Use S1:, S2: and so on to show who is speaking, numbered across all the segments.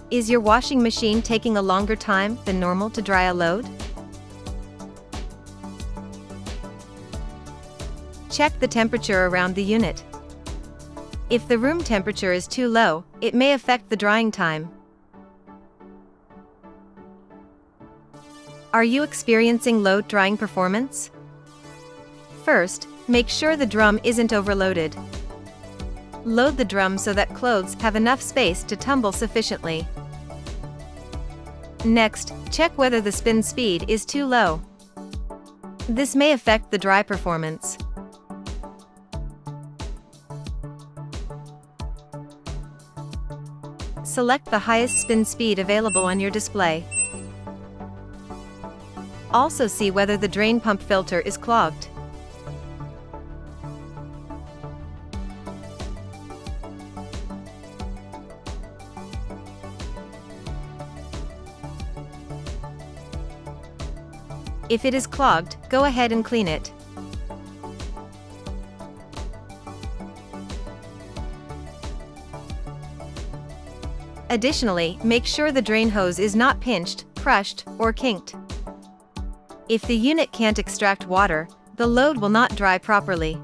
S1: Is your washing machine taking a longer time than normal to dry a load? Check the temperature around the unit. If the room temperature is too low, it may affect the drying time. Are you experiencing low drying performance? First, make sure the drum isn't overloaded. Load the drum so that clothes have enough space to tumble sufficiently. Next, check whether the spin speed is too low. This may affect the dry performance. Select the highest spin speed available on your display. Also see whether the drain pump filter is clogged. If it is clogged, go ahead and clean it. Additionally, make sure the drain hose is not pinched, crushed, or kinked. If the unit can't extract water, the load will not dry properly.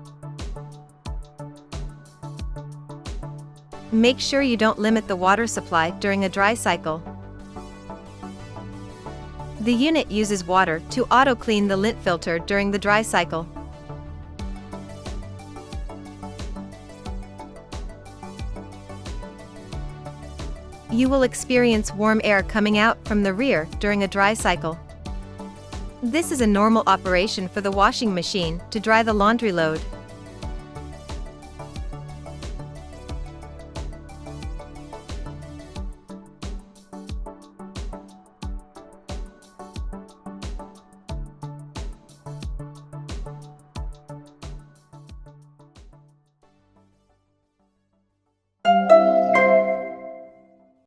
S1: Make sure you don't limit the water supply during a dry cycle. The unit uses water to auto-clean the lint filter during the dry cycle. You will experience warm air coming out from the rear during a dry cycle. This is a normal operation for the washing machine to dry the laundry load.